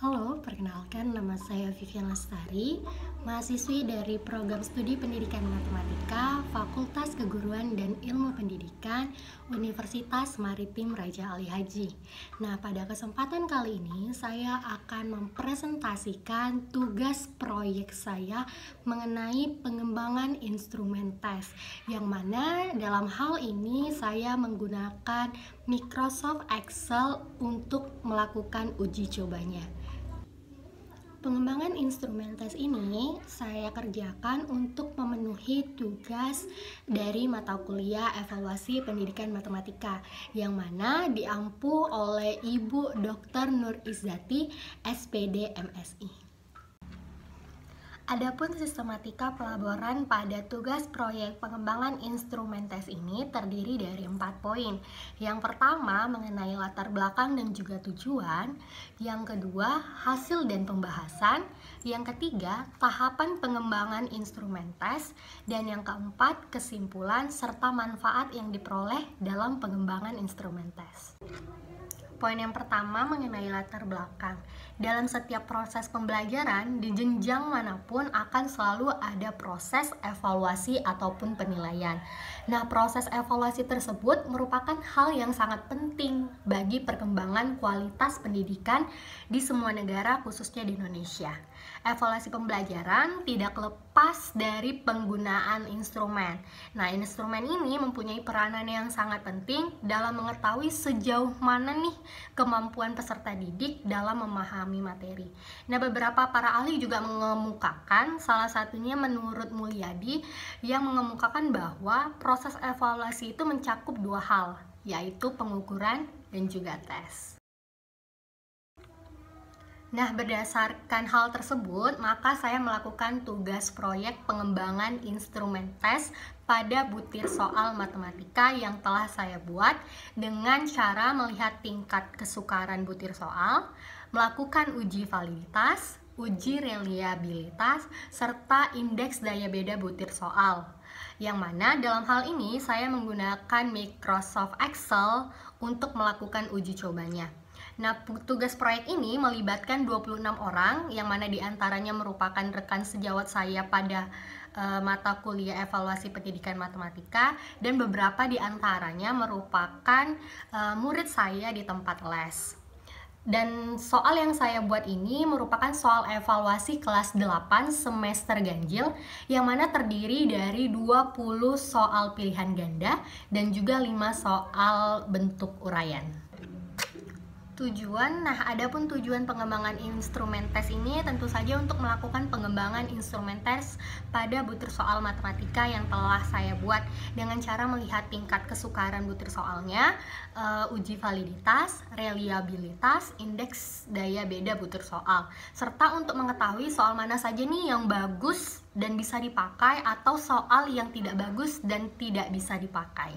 Halo, perkenalkan nama saya Vivian Lestari, mahasiswi dari Program Studi Pendidikan Matematika, Fakultas Keguruan dan Ilmu Pendidikan, Universitas Maritim Raja Ali Haji. Nah, pada kesempatan kali ini saya akan mempresentasikan tugas proyek saya mengenai pengembangan instrumen tes, yang mana dalam hal ini saya menggunakan Microsoft Excel untuk melakukan uji cobanya. Pengembangan instrumen tes ini saya kerjakan untuk memenuhi tugas dari mata kuliah evaluasi pendidikan matematika yang mana diampu oleh Ibu Dr. Nur Izzati, SPD MSI. Adapun sistematika pelaporan pada tugas proyek pengembangan instrumen tes ini terdiri dari 4 poin. Yang pertama mengenai latar belakang dan juga tujuan, yang kedua hasil dan pembahasan, yang ketiga tahapan pengembangan instrumen tes, dan yang keempat kesimpulan serta manfaat yang diperoleh dalam pengembangan instrumen tes. Poin yang pertama mengenai latar belakang. Dalam setiap proses pembelajaran, di jenjang manapun akan selalu ada proses evaluasi ataupun penilaian. Nah, proses evaluasi tersebut merupakan hal yang sangat penting bagi perkembangan kualitas pendidikan di semua negara, khususnya di Indonesia. Evaluasi pembelajaran tidak lepas dari penggunaan instrumen. Nah, instrumen ini mempunyai peranan yang sangat penting dalam mengetahui sejauh mana nih kemampuan peserta didik dalam memahami materi. Nah, beberapa para ahli juga mengemukakan, salah satunya menurut Mulyadi, yang mengemukakan bahwa proses evaluasi itu mencakup dua hal, yaitu pengukuran dan juga tes. Nah, berdasarkan hal tersebut, maka saya melakukan tugas proyek pengembangan instrumen tes pada butir soal matematika yang telah saya buat dengan cara melihat tingkat kesukaran butir soal, melakukan uji validitas, uji reliabilitas, serta indeks daya beda butir soal. Yang mana dalam hal ini saya menggunakan Microsoft Excel untuk melakukan uji cobanya. Nah, tugas proyek ini melibatkan 26 orang, yang mana diantaranya merupakan rekan sejawat saya pada mata kuliah evaluasi pendidikan matematika, dan beberapa diantaranya merupakan murid saya di tempat les. Dan soal yang saya buat ini merupakan soal evaluasi kelas 8 semester ganjil, yang mana terdiri dari 20 soal pilihan ganda dan juga 5 soal bentuk uraian. Tujuan, adapun tujuan pengembangan instrumen tes ini tentu saja untuk melakukan pengembangan instrumen tes pada butir soal matematika yang telah saya buat dengan cara melihat tingkat kesukaran butir soalnya, uji validitas, reliabilitas, indeks daya beda butir soal, serta untuk mengetahui soal mana saja nih yang bagus dan bisa dipakai atau soal yang tidak bagus dan tidak bisa dipakai.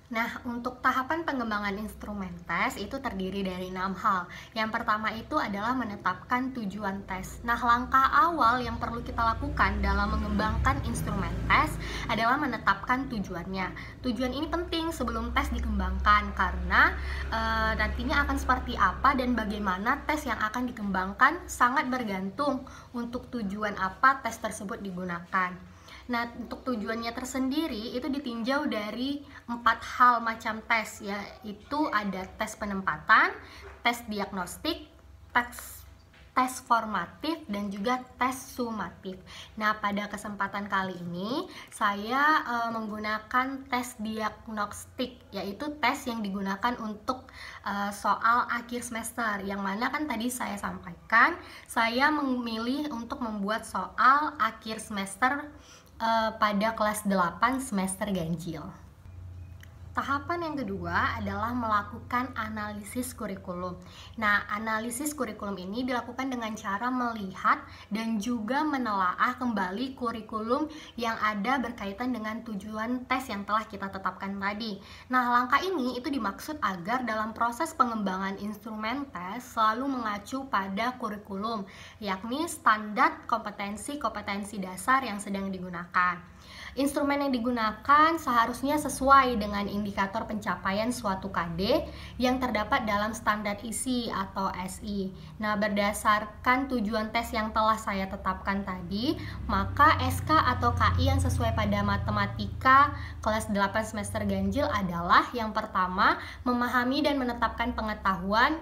Nah, untuk tahapan pengembangan instrumen tes itu terdiri dari 6 hal. Yang pertama itu adalah menetapkan tujuan tes. Nah, langkah awal yang perlu kita lakukan dalam mengembangkan instrumen tes adalah menetapkan tujuannya. Tujuan ini penting sebelum tes dikembangkan karena nantinya akan seperti apa dan bagaimana tes yang akan dikembangkan sangat bergantung untuk tujuan apa tes tersebut digunakan. Nah, untuk tujuannya tersendiri itu ditinjau dari 4 hal macam tes, yaitu ada tes penempatan, tes diagnostik, tes formatif, dan juga tes sumatif. Nah, pada kesempatan kali ini saya menggunakan tes diagnostik, yaitu tes yang digunakan untuk soal akhir semester, yang mana kan tadi saya sampaikan saya memilih untuk membuat soal akhir semester pada kelas 8 semester ganjil. Tahapan yang kedua adalah melakukan analisis kurikulum. Nah, analisis kurikulum ini dilakukan dengan cara melihat dan juga menelaah kembali kurikulum yang ada berkaitan dengan tujuan tes yang telah kita tetapkan tadi. Nah, langkah ini itu dimaksud agar dalam proses pengembangan instrumen tes selalu mengacu pada kurikulum, yakni standar kompetensi-kompetensi dasar yang sedang digunakan. Instrumen yang digunakan seharusnya sesuai dengan indikator pencapaian suatu KD yang terdapat dalam standar isi atau SI. Nah, berdasarkan tujuan tes yang telah saya tetapkan tadi, maka SK atau KI yang sesuai pada matematika kelas 8 semester ganjil adalah yang pertama, memahami dan menetapkan pengetahuan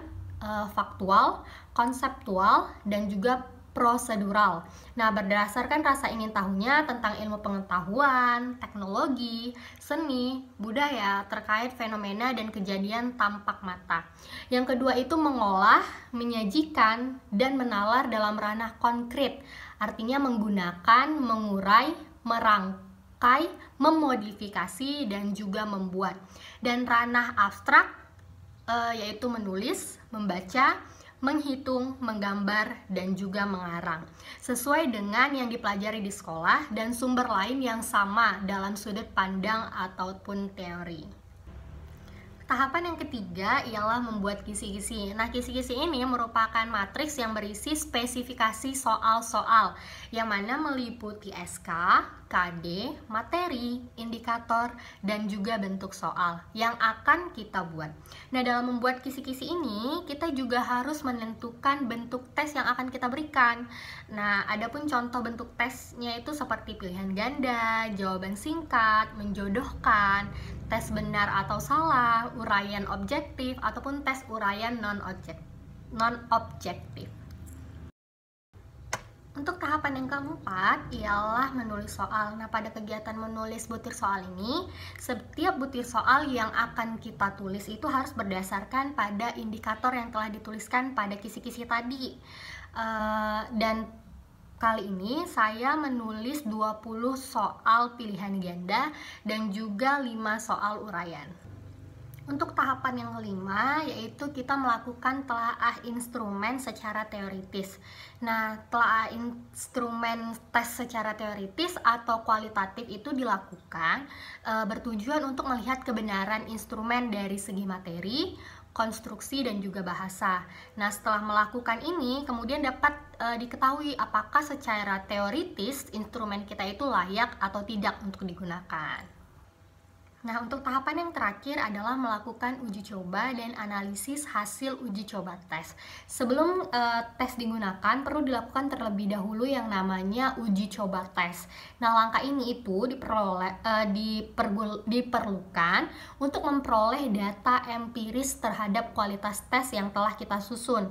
faktual, konseptual, dan juga prosedural. Nah, berdasarkan rasa ingin tahunya tentang ilmu pengetahuan, teknologi, seni, budaya terkait fenomena dan kejadian tampak mata. Yang kedua itu mengolah, menyajikan, dan menalar dalam ranah konkret. Artinya menggunakan, mengurai, merangkai, memodifikasi, dan juga membuat. Dan ranah abstrak yaitu menulis, membaca, menghitung, menggambar, dan juga mengarang sesuai dengan yang dipelajari di sekolah dan sumber lain yang sama dalam sudut pandang ataupun teori. Tahapan yang ketiga ialah membuat kisi-kisi. Nah, kisi-kisi ini merupakan matriks yang berisi spesifikasi soal-soal yang mana meliputi SK, KD, materi, indikator, dan juga bentuk soal yang akan kita buat. Nah, dalam membuat kisi-kisi ini, kita juga harus menentukan bentuk tes yang akan kita berikan. Nah, adapun contoh bentuk tesnya itu seperti pilihan ganda, jawaban singkat, menjodohkan, tes benar atau salah, uraian objektif, ataupun tes uraian non-objektif. Untuk tahapan yang keempat ialah menulis soal. Nah, pada kegiatan menulis butir soal ini, setiap butir soal yang akan kita tulis itu harus berdasarkan pada indikator yang telah dituliskan pada kisi-kisi tadi. Dan kali ini saya menulis 20 soal pilihan ganda dan juga 5 soal uraian. Untuk tahapan yang kelima, yaitu kita melakukan telaah instrumen secara teoritis. Nah, telaah instrumen tes secara teoritis atau kualitatif itu dilakukan bertujuan untuk melihat kebenaran instrumen dari segi materi, konstruksi, dan juga bahasa. Nah, setelah melakukan ini, kemudian dapat diketahui apakah secara teoritis instrumen kita itu layak atau tidak untuk digunakan. Nah, untuk tahapan yang terakhir adalah melakukan uji coba dan analisis hasil uji coba tes. Sebelum tes digunakan, perlu dilakukan terlebih dahulu yang namanya uji coba tes. Nah, langkah ini itu diperlukan untuk memperoleh data empiris terhadap kualitas tes yang telah kita susun.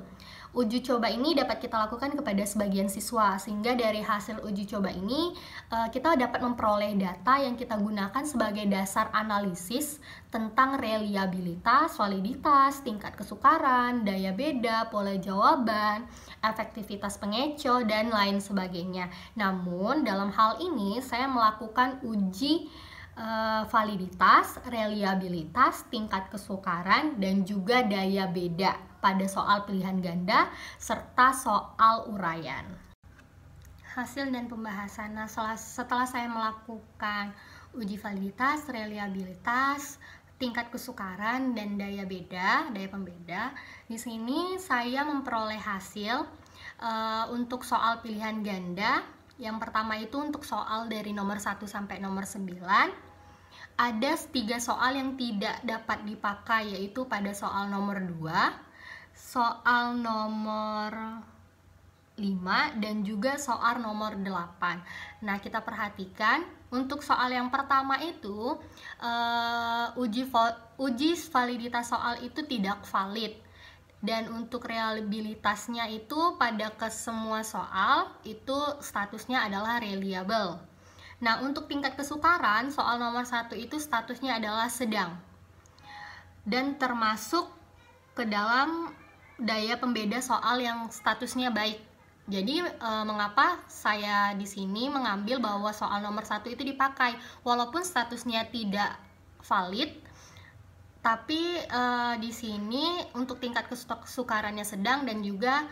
Uji coba ini dapat kita lakukan kepada sebagian siswa, sehingga dari hasil uji coba ini kita dapat memperoleh data yang kita gunakan sebagai dasar analisis tentang reliabilitas, validitas, tingkat kesukaran, daya beda, pola jawaban, efektivitas pengeco, dan lain sebagainya. Namun, dalam hal ini saya melakukan uji validitas, reliabilitas, tingkat kesukaran, dan juga daya beda pada soal pilihan ganda serta soal uraian. Hasil dan pembahasan. Nah, setelah saya melakukan uji validitas, reliabilitas, tingkat kesukaran, dan daya pembeda, di sini saya memperoleh hasil untuk soal pilihan ganda. Yang pertama itu untuk soal dari nomor 1 sampai nomor 9. Ada 3 soal yang tidak dapat dipakai, yaitu pada soal nomor 2, soal nomor 5, dan juga soal nomor 8. Nah, kita perhatikan untuk soal yang pertama itu uji validitas soal itu tidak valid. Dan untuk reliabilitasnya itu pada kesemua soal itu statusnya adalah reliable. Nah, untuk tingkat kesukaran, soal nomor 1 itu statusnya adalah sedang. Dan termasuk ke dalam daya pembeda soal yang statusnya baik. Jadi, mengapa saya di sini mengambil bahwa soal nomor 1 itu dipakai walaupun statusnya tidak valid, tapi di sini untuk tingkat kesukarannya sedang dan juga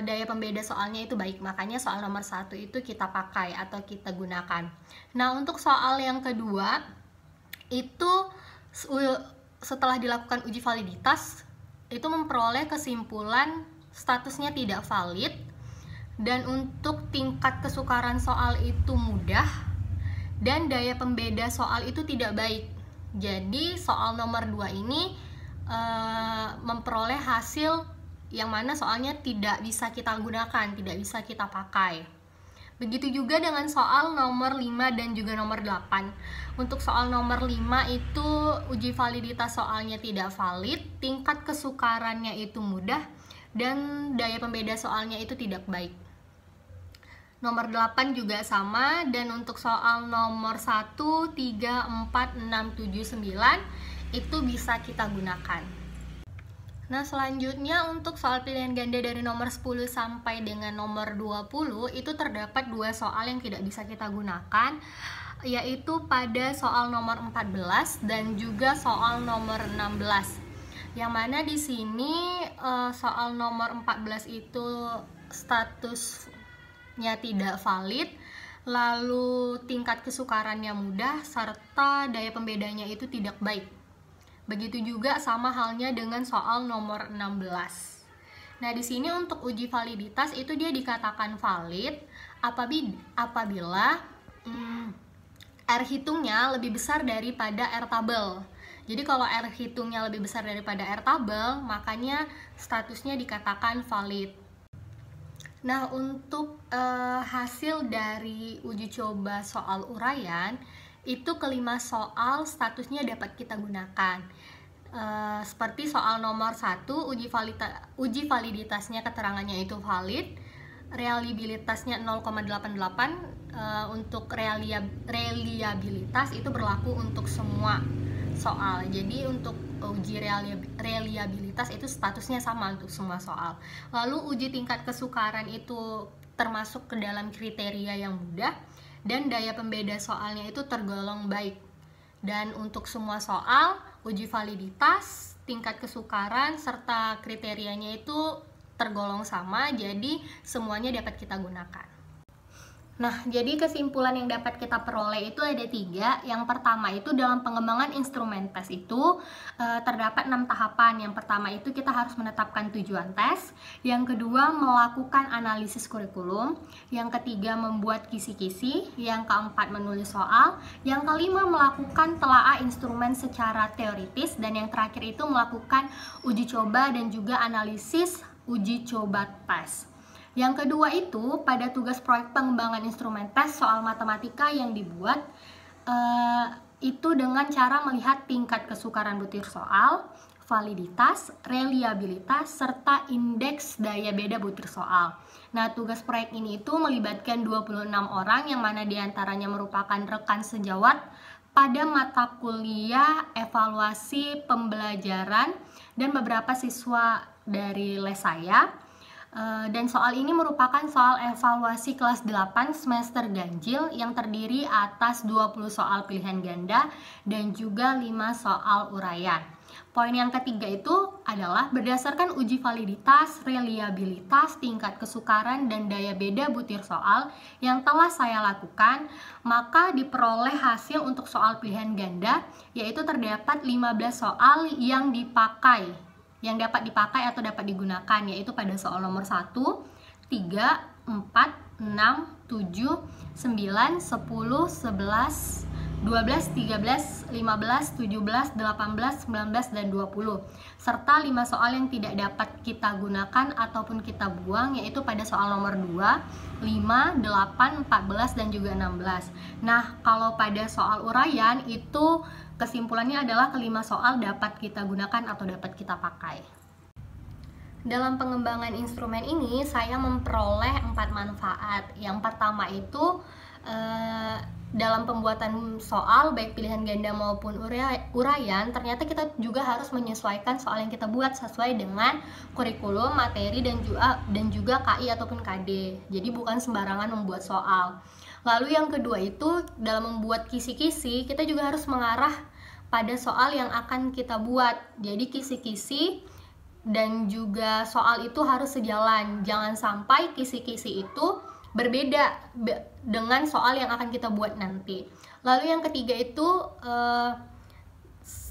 daya pembeda soalnya itu baik, makanya soal nomor 1 itu kita pakai atau kita gunakan. Nah, untuk soal yang kedua itu setelah dilakukan uji validitas itu memperoleh kesimpulan statusnya tidak valid, dan untuk tingkat kesukaran soal itu mudah, dan daya pembeda soal itu tidak baik. Jadi soal nomor 2 ini memperoleh hasil yang mana soalnya tidak bisa kita gunakan, tidak bisa kita pakai. Begitu juga dengan soal nomor 5 dan juga nomor 8. Untuk soal nomor 5 itu uji validitas soalnya tidak valid, tingkat kesukarannya itu mudah, dan daya pembeda soalnya itu tidak baik. Nomor 8 juga sama, dan untuk soal nomor 1, 3, 4, 6, 7, 9 itu bisa kita gunakan. Nah, selanjutnya untuk soal pilihan ganda dari nomor 10 sampai dengan nomor 20 itu terdapat 2 soal yang tidak bisa kita gunakan, yaitu pada soal nomor 14 dan juga soal nomor 16. Yang mana di sini soal nomor 14 itu statusnya tidak valid, lalu tingkat kesukarannya mudah, serta daya pembedanya itu tidak baik. Begitu juga sama halnya dengan soal nomor 16. Nah, di sini untuk uji validitas itu dia dikatakan valid apabila R hitungnya lebih besar daripada R tabel. Jadi kalau R hitungnya lebih besar daripada R tabel, makanya statusnya dikatakan valid. Nah, untuk hasil dari uji coba soal uraian, itu kelima soal statusnya dapat kita gunakan. Seperti soal nomor 1, uji validitasnya keterangannya itu valid, reliabilitasnya 0,88, untuk reliabilitas itu berlaku untuk semua soal. Jadi untuk uji reliabilitas itu statusnya sama untuk semua soal. Lalu uji tingkat kesukaran itu termasuk ke dalam kriteria yang mudah, dan daya pembeda soalnya itu tergolong baik. Dan untuk semua soal, uji validitas, tingkat kesukaran, serta kriterianya itu tergolong sama, jadi semuanya dapat kita gunakan. Nah, jadi kesimpulan yang dapat kita peroleh itu ada 3. Yang pertama itu dalam pengembangan instrumen tes itu terdapat 6 tahapan. Yang pertama itu kita harus menetapkan tujuan tes. Yang kedua melakukan analisis kurikulum. Yang ketiga membuat kisi-kisi. Yang keempat menulis soal. Yang kelima melakukan telaah instrumen secara teoritis. Dan yang terakhir itu melakukan uji coba dan juga analisis uji coba tes. Yang kedua itu pada tugas proyek pengembangan instrumen tes soal matematika yang dibuat itu dengan cara melihat tingkat kesukaran butir soal, validitas, reliabilitas, serta indeks daya beda butir soal. Nah, tugas proyek ini itu melibatkan 26 orang yang mana diantaranya merupakan rekan sejawat pada mata kuliah evaluasi pembelajaran dan beberapa siswa dari les saya. Dan soal ini merupakan soal evaluasi kelas 8 semester ganjil yang terdiri atas 20 soal pilihan ganda dan juga 5 soal uraian. Poin yang ketiga itu adalah berdasarkan uji validitas, reliabilitas, tingkat kesukaran, dan daya beda butir soal yang telah saya lakukan, maka diperoleh hasil untuk soal pilihan ganda, yaitu terdapat 15 soal yang dapat dipakai atau dapat digunakan, yaitu pada soal nomor 1, 3, 4, 6, 7, 9, 10, 11, 12, 13, 15, 17, 18, 19, dan 20, serta 5 soal yang tidak dapat kita gunakan ataupun kita buang, yaitu pada soal nomor 2, 5, 8, 14, dan juga 16. Nah, kalau pada soal uraian itu kesimpulannya adalah kelima soal dapat kita gunakan atau dapat kita pakai. Dalam pengembangan instrumen ini saya memperoleh 4 manfaat. Yang pertama itu dalam pembuatan soal baik pilihan ganda maupun uraian, ternyata kita juga harus menyesuaikan soal yang kita buat sesuai dengan kurikulum, materi, dan juga KI ataupun KD. Jadi bukan sembarangan membuat soal. Lalu yang kedua itu dalam membuat kisi-kisi kita juga harus mengarah pada soal yang akan kita buat. Jadi kisi-kisi dan juga soal itu harus sejalan. Jangan sampai kisi-kisi itu berbeda dengan soal yang akan kita buat nanti. Lalu yang ketiga itu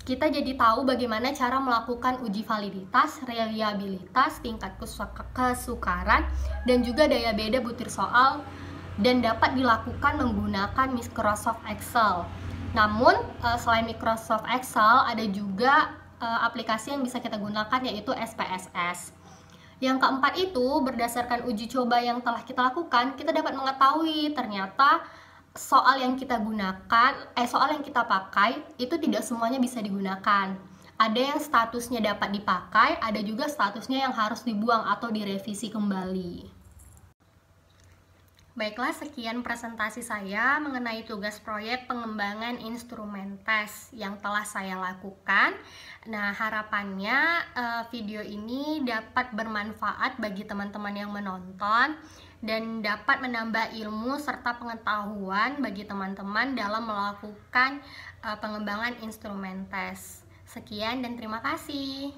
kita jadi tahu bagaimana cara melakukan uji validitas, reliabilitas, tingkat kesukaran, dan juga daya beda butir soal dan dapat dilakukan menggunakan Microsoft Excel. Namun, selain Microsoft Excel, ada juga aplikasi yang bisa kita gunakan, yaitu SPSS. Yang keempat itu, berdasarkan uji coba yang telah kita lakukan, kita dapat mengetahui ternyata soal yang kita pakai itu tidak semuanya bisa digunakan. Ada yang statusnya dapat dipakai, ada juga statusnya yang harus dibuang atau direvisi kembali. Baiklah, sekian presentasi saya mengenai tugas proyek pengembangan instrumen tes yang telah saya lakukan. Nah, harapannya video ini dapat bermanfaat bagi teman-teman yang menonton dan dapat menambah ilmu serta pengetahuan bagi teman-teman dalam melakukan pengembangan instrumen tes. Sekian dan terima kasih.